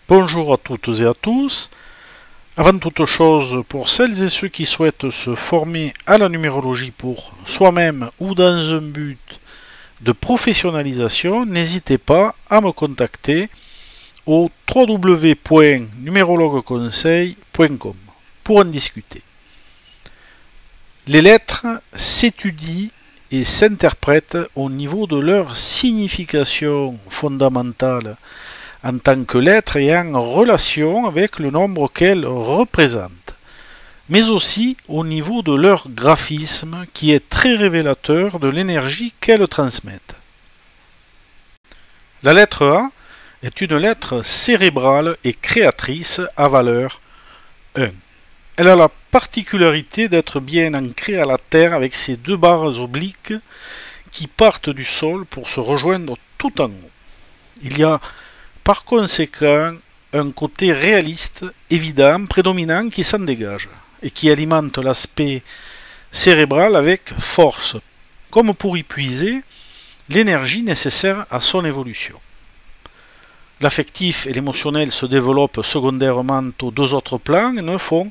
Bonjour à toutes et à tous. Avant toute chose, pour celles et ceux qui souhaitent se former à la numérologie pour soi-même ou dans un but de professionnalisation, n'hésitez pas à me contacter au www.numérologueconseil.com pour en discuter. Les lettres s'étudient et s'interprètent au niveau de leur signification fondamentale en tant que lettres et en relation avec le nombre qu'elles représentent, mais aussi au niveau de leur graphisme qui est très révélateur de l'énergie qu'elles transmettent. La lettre A est une lettre cérébrale et créatrice à valeur 1. Elle a la particularité d'être bien ancrée à la terre avec ses deux barres obliques qui partent du sol pour se rejoindre tout en haut. Il y a par conséquent un côté réaliste, évident, prédominant qui s'en dégage et qui alimente l'aspect cérébral avec force, comme pour y puiser l'énergie nécessaire à son évolution. L'affectif et l'émotionnel se développent secondairement aux deux autres plans et ne font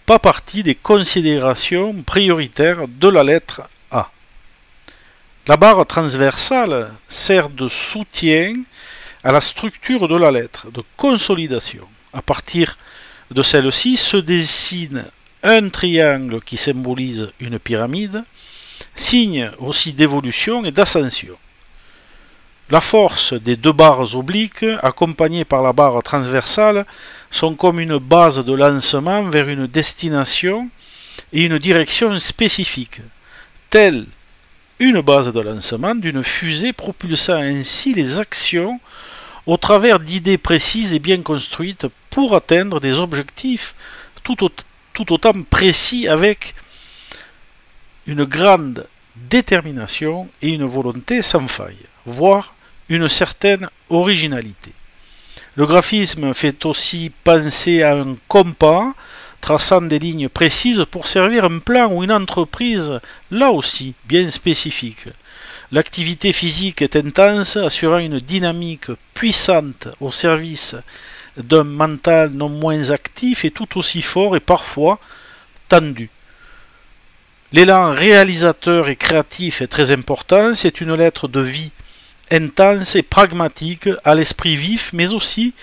pas partie des considérations prioritaires de la lettre A. La barre transversale sert de soutien à la structure de la lettre, de consolidation. À partir de celle-ci se dessine un triangle qui symbolise une pyramide, signe aussi d'évolution et d'ascension. La force des deux barres obliques, accompagnées par la barre transversale, sont comme une base de lancement vers une destination et une direction spécifique, telle une base de lancement d'une fusée propulsant ainsi les actions au travers d'idées précises et bien construites pour atteindre des objectifs tout autant précis avec une grande détermination et une volonté sans faille, voire une certaine originalité. Le graphisme fait aussi penser à un compas traçant des lignes précises pour servir un plan ou une entreprise, là aussi bien spécifique. L'activité physique est intense, assurant une dynamique puissante au service d'un mental non moins actif et tout aussi fort et parfois tendu. L'élan réalisateur et créatif est très important, c'est une lettre de vie intense et pragmatique, à l'esprit vif, mais aussi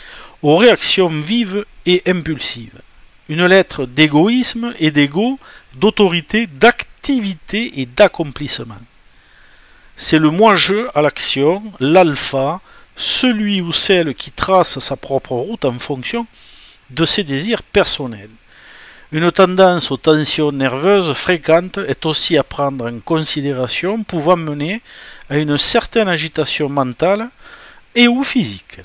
aux réactions vives et impulsives. Une lettre d'égoïsme et d'ego, d'autorité, d'activité et d'accomplissement. C'est le moi-je à l'action, l'alpha, celui ou celle qui trace sa propre route en fonction de ses désirs personnels. Une tendance aux tensions nerveuses fréquentes est aussi à prendre en considération, pouvant mener à une certaine agitation mentale et ou physique.